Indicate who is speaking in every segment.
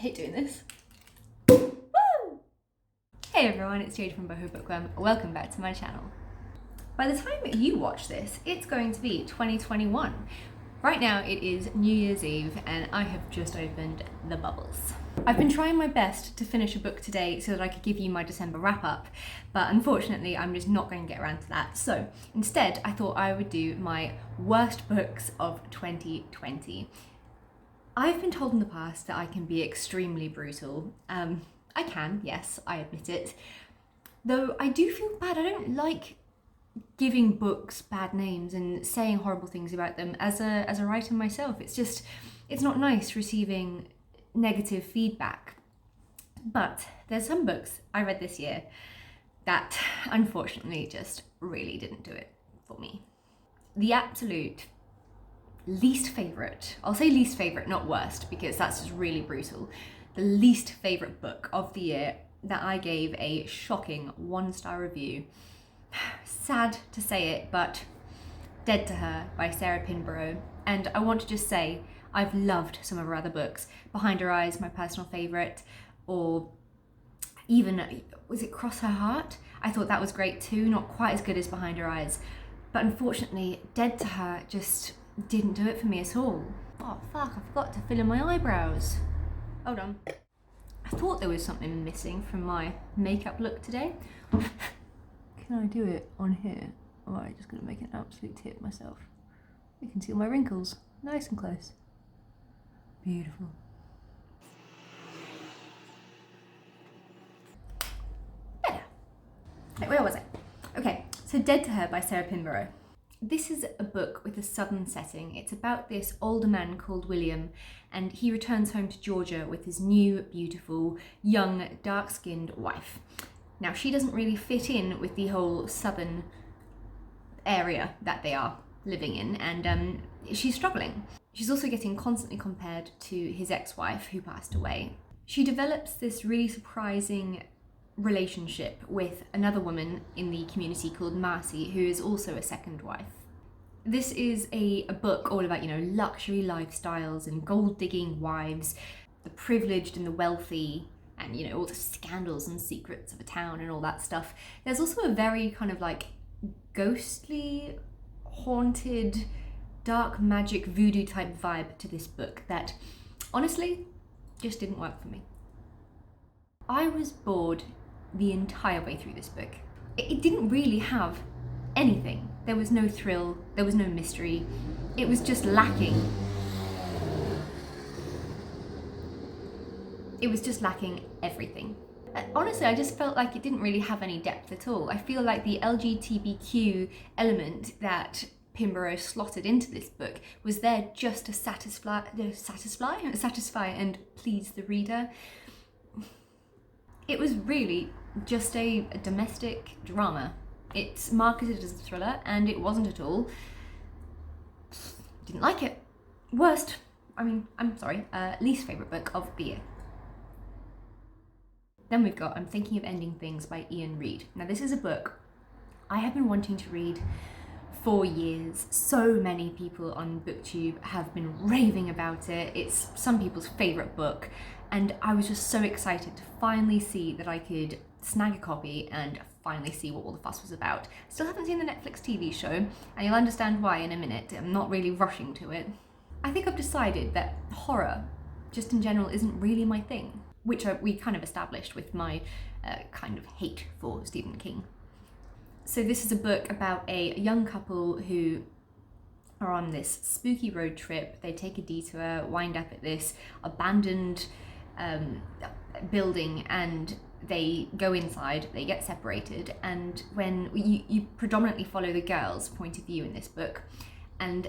Speaker 1: hate doing this. Woo! Hey everyone, it's Jade from Boho Bookworm. Welcome back to my channel. By the time you watch this, it's going to be 2021. Right now it is New Year's Eve and I have just opened the bubbles. I've been trying my best to finish a book today so that I could give you my December wrap up, but unfortunately I'm just not going to get around to that. So instead I thought I would do my worst books of 2020. I've been told in the past that I can be extremely brutal. I can, yes, I admit it. Though I do feel bad. I don't like giving books bad names and saying horrible things about them as a writer myself. It's not nice receiving negative feedback. But there's some books I read this year that unfortunately just really didn't do it for me. The absolute least favourite, I'll say least favourite, not worst, because that's just really brutal. The least favourite book of the year that I gave a shocking 1-star review. Sad to say it, but Dead to Her by Sarah Pinborough. And I want to just say, I've loved some of her other books. Behind Her Eyes, my personal favourite, or even, was it Cross Her Heart? I thought that was great too, not quite as good as Behind Her Eyes. But unfortunately, Dead to Her just didn't do it for me at all. Oh fuck, I forgot to fill in my eyebrows. Hold on. I thought there was something missing from my makeup look today. Can I do it on here? Or am I just gonna make an absolute tit myself? You can see all my wrinkles, nice and close. Beautiful. Better. Wait, where was I? Okay, so Dead to Her by Sarah Pinborough. This is a book with a southern setting. It's about this older man called William, and he returns home to Georgia with his new, beautiful, young, dark-skinned wife. Now, she doesn't really fit in with the whole southern area that they are living in, and she's struggling. She's also getting constantly compared to his ex-wife, who passed away. She develops this really surprising relationship with another woman in the community called Marcy, who is also a second wife. This is a book all about, luxury lifestyles and gold-digging wives, the privileged and the wealthy, and, all the scandals and secrets of a town and all that stuff. There's also a very kind of like ghostly, haunted, dark magic voodoo type vibe to this book that honestly just didn't work for me. I was bored the entire way through this book. It didn't really have anything. There was no thrill, there was no mystery. It was just lacking. It was just lacking everything. Honestly, I just felt like it didn't really have any depth at all. I feel like the LGBTQ element that Pinborough slotted into this book was there just to satisfy and please the reader. It was really just a domestic drama. It's marketed as a thriller, and it wasn't at all. Didn't like it. Least favourite book of the year. Then we've got I'm Thinking of Ending Things by Iain Reid. Now this is a book I have been wanting to read for years. So many people on BookTube have been raving about it. It's some people's favourite book, and I was just so excited to finally see that I could snag a copy and finally see what all the fuss was about. Still haven't seen the Netflix TV show, and you'll understand why in a minute. I'm not really rushing to it. I think I've decided that horror, just in general, isn't really my thing, which we kind of established with my kind of hate for Stephen King. So this is a book about a young couple who are on this spooky road trip. They take a detour, wind up at this abandoned building, and they go inside, they get separated, and when you predominantly follow the girl's point of view in this book, and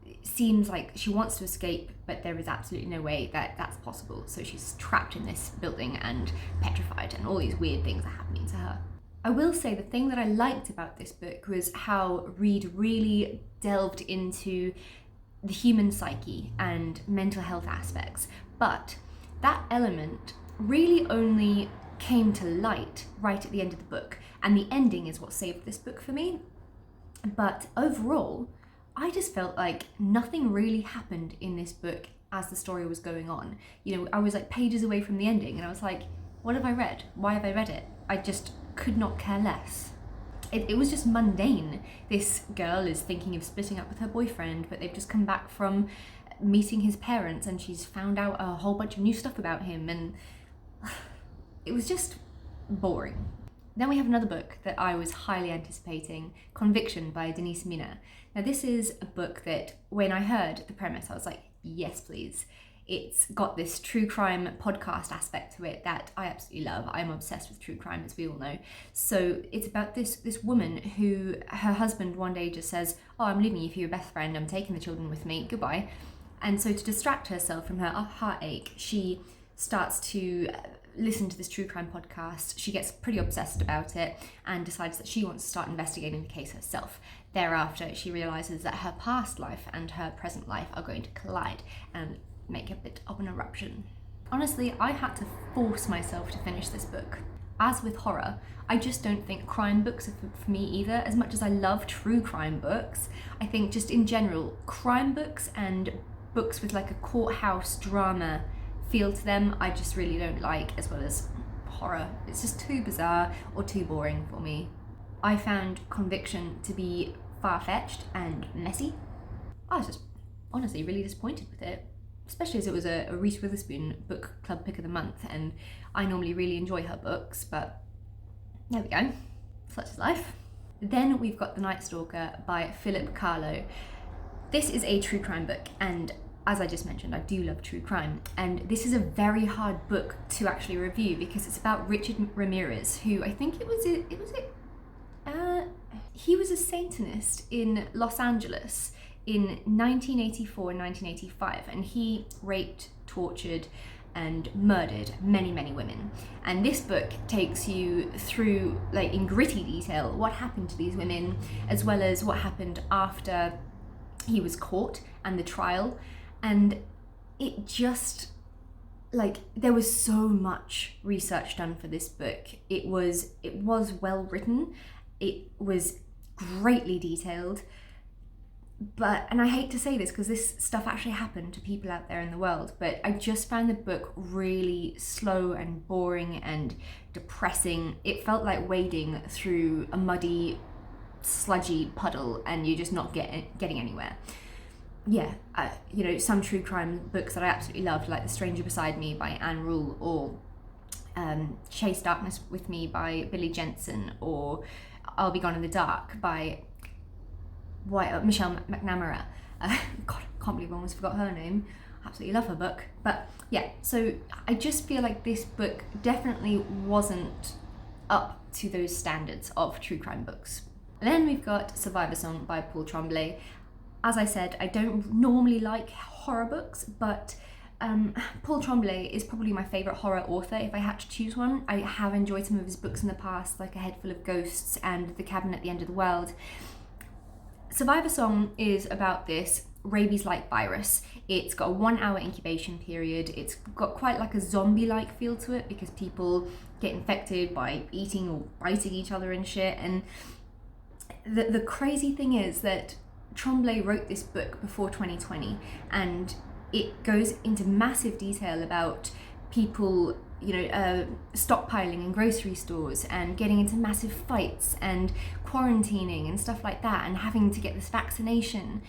Speaker 1: it seems like she wants to escape, but there is absolutely no way that that's possible. So she's trapped in this building and petrified, and all these weird things are happening to her. I will say the thing that I liked about this book was how Reid really delved into the human psyche and mental health aspects, but that element really only came to light right at the end of the book, and the ending is what saved this book for me. But overall, I just felt like nothing really happened in this book as the story was going on. You know, I was like pages away from the ending and I was like, what have I read? Why have I read it? I just could not care less. It was just mundane. This girl is thinking of splitting up with her boyfriend, but they've just come back from meeting his parents and she's found out a whole bunch of new stuff about him, and it was just boring. Then we have another book that I was highly anticipating, Conviction by Denise and Mina. Now this is a book that when I heard the premise, I was like, yes please. It's got this true crime podcast aspect to it that I absolutely love. I'm obsessed with true crime, as we all know. So it's about this woman who, her husband one day just says, oh, I'm leaving you for your best friend, I'm taking the children with me, goodbye. And so to distract herself from her heartache, she starts to listen to this true crime podcast. She gets pretty obsessed about it and decides that she wants to start investigating the case herself. Thereafter, she realizes that her past life and her present life are going to collide and make a bit of an eruption. Honestly, I had to force myself to finish this book. As with horror, I just don't think crime books are for me either. As much as I love true crime books, I think just in general, crime books and books with like a courthouse drama feel to them, I just really don't like, as well as horror. It's just too bizarre or too boring for me. I found Conviction to be far-fetched and messy. I was just honestly really disappointed with it, especially as it was a Reese Witherspoon book club pick of the month, and I normally really enjoy her books, but there we go, such is life. Then we've got The Night Stalker by Carlo. This is a true crime book, and as I just mentioned, I do love true crime, and this is a very hard book to actually review because it's about Richard Ramirez, who I think he was a Satanist in Los Angeles in 1984 and 1985, and he raped, tortured, and murdered many, many women. And this book takes you through, like, in gritty detail, what happened to these women, as well as what happened after he was caught and the trial. And it just, like, there was so much research done for this book. It was well written. It was greatly detailed. But, and I hate to say this because this stuff actually happened to people out there in the world, but I just found the book really slow and boring and depressing. It felt like wading through a muddy, sludgy puddle and you're just not getting anywhere. Yeah, you know, some true crime books that I absolutely loved, like The Stranger Beside Me by Anne Rule, or Chase Darkness With Me by Billy Jensen, or I'll Be Gone in the Dark by Michelle McNamara. God, I can't believe I almost forgot her name. Absolutely love her book. But yeah, so I just feel like this book definitely wasn't up to those standards of true crime books. And then we've got Survivor Song by Paul Tremblay. As I said, I don't normally like horror books, but Paul Tremblay is probably my favourite horror author if I had to choose one. I have enjoyed some of his books in the past, like A Head Full of Ghosts and The Cabin at the End of the World. Survivor Song is about this rabies-like virus. It's got a 1 hour incubation period. It's got quite like a zombie-like feel to it because people get infected by eating or biting each other and shit. And the crazy thing is that Tremblay wrote this book before 2020, and it goes into massive detail about people, you know, stockpiling in grocery stores and getting into massive fights and quarantining and stuff like that and having to get this vaccination.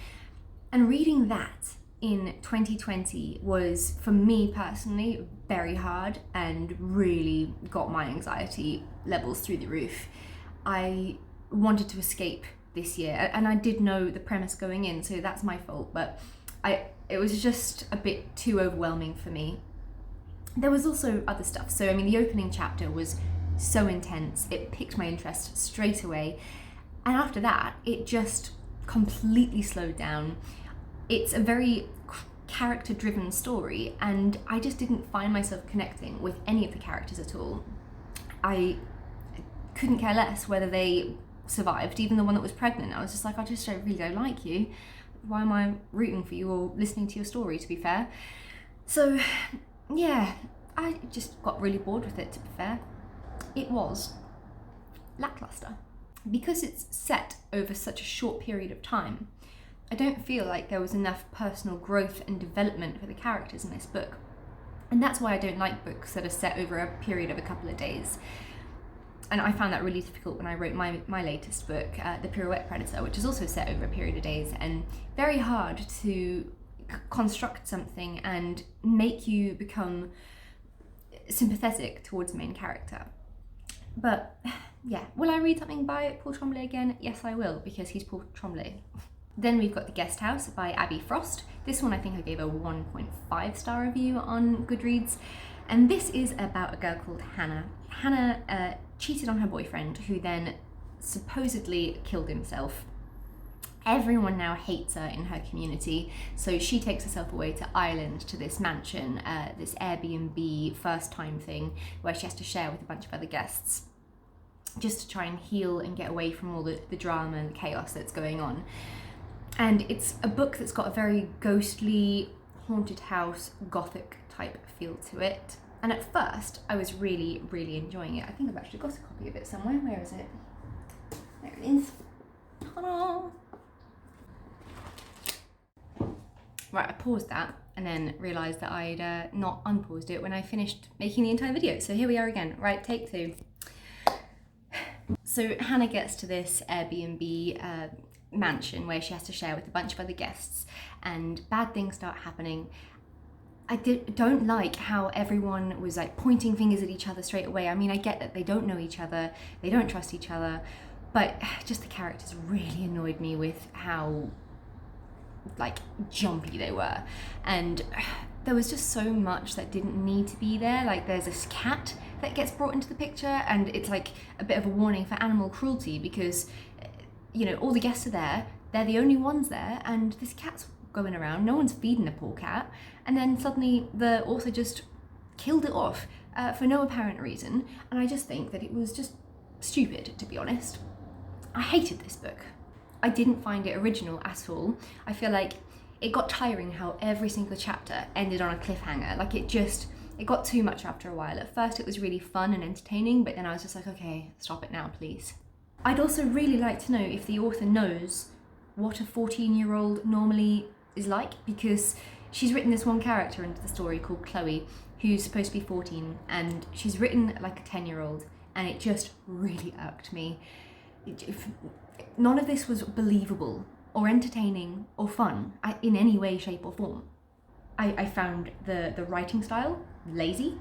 Speaker 1: And reading that in 2020 was, for me personally, very hard and really got my anxiety levels through the roof. I wanted to escape this year, and I did know the premise going in, so that's my fault, but it was just a bit too overwhelming for me. There was also other stuff. So, I mean, the opening chapter was so intense, it piqued my interest straight away. And after that, it just completely slowed down. It's a very character-driven story, and I just didn't find myself connecting with any of the characters at all. I couldn't care less whether they survived, even the one that was pregnant. I was just like, I just really don't like you. Why am I rooting for you or listening to your story, to be fair? So, yeah, I just got really bored with it, to be fair. It was lackluster. Because it's set over such a short period of time, I don't feel like there was enough personal growth and development for the characters in this book. And that's why I don't like books that are set over a period of a couple of days. And I found that really difficult when I wrote my latest book, The Pirouette Predator, which is also set over a period of days, and very hard to construct something and make you become sympathetic towards the main character. But yeah, will I read something by Paul Tremblay again? Yes, I will, because he's Paul Tremblay. Then we've got The Guesthouse by Abbie Frost. This one I think I gave a 1.5 star review on Goodreads. And this is about a girl called Hannah. Hannah cheated on her boyfriend, who then supposedly killed himself. Everyone now hates her in her community, so she takes herself away to Ireland, to this mansion, this Airbnb first time thing, where she has to share with a bunch of other guests, just to try and heal and get away from all the drama and chaos that's going on. And it's a book that's got a very ghostly, haunted house, gothic type feel to it. And at first, I was really, really enjoying it. I think I've actually got a copy of it somewhere. Where is it? There it is. Ta-da! Right, I paused that and then realised that I'd not unpaused it when I finished making the entire video. So here we are again. Right, take two. So Hannah gets to this Airbnb mansion where she has to share with a bunch of other guests, and bad things start happening. I don't like how everyone was like pointing fingers at each other straight away. I mean, I get that they don't know each other, they don't trust each other, but just the characters really annoyed me with how like jumpy they were. And there was just so much that didn't need to be there. Like there's this cat that gets brought into the picture, and it's like a bit of a warning for animal cruelty because, you know, all the guests are there, they're the only ones there, and this cat's going around, no one's feeding the poor cat, and then suddenly the author just killed it off for no apparent reason. And I just think that it was just stupid, to be honest. I hated this book. I didn't find it original at all. I feel like it got tiring how every single chapter ended on a cliffhanger. Like it got too much after a while. At first it was really fun and entertaining, but then I was just like, okay, stop it now, please. I'd also really like to know if the author knows what a 14-year-old normally is like, because she's written this one character into the story called Chloe, who's supposed to be 14, and she's written like a 10-year-old, and it just really irked me. None of this was believable or entertaining or fun in any way, shape or form. I found the writing style lazy.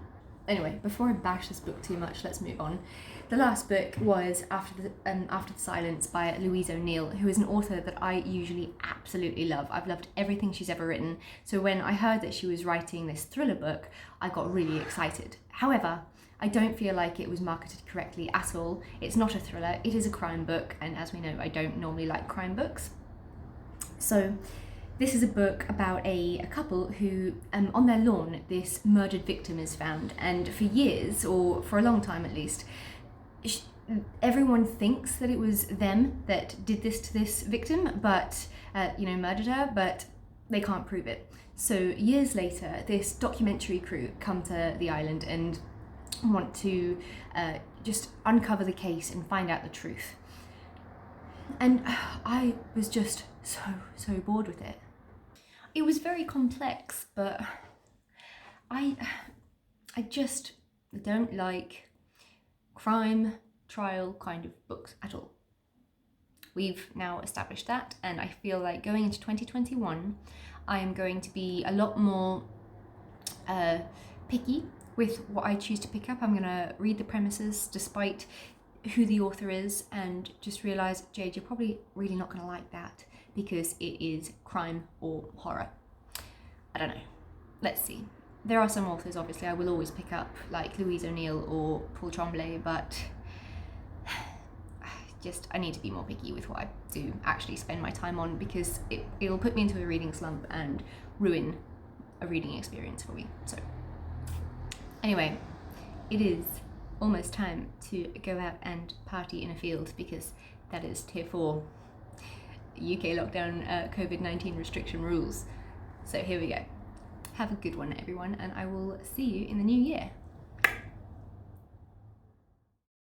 Speaker 1: Anyway, before I bash this book too much, let's move on. The last book was After the Silence by Louise O'Neill, who is an author that I usually absolutely love. I've loved everything she's ever written, so when I heard that she was writing this thriller book, I got really excited. However, I don't feel like it was marketed correctly at all. It's not a thriller, it is a crime book, and as we know, I don't normally like crime books. So this is a book about a couple who, on their lawn, this murdered victim is found, and for years, or for a long time at least, everyone thinks that it was them that did this to this victim, but, murdered her, but they can't prove it. So years later, this documentary crew come to the island and want to just uncover the case and find out the truth. And I was just so bored with it. It was very complex, but I just don't like crime trial kind of books at all. We've now established that, and I feel like going into 2021, I am going to be a lot more picky with what I choose to pick up. I'm gonna read the premises despite who the author is and just realise, Jade, you're probably really not gonna like that because it is crime or horror. I don't know, let's see. There are some authors, obviously, I will always pick up, like Louise O'Neill or Paul Tremblay, but I need to be more picky with what I do actually spend my time on, because it'll put me into a reading slump and ruin a reading experience for me. So anyway, it is almost time to go out and party in a field, because that is tier 4 UK lockdown COVID-19 restriction rules. So here we go. Have a good one, everyone, and I will see you in the new year.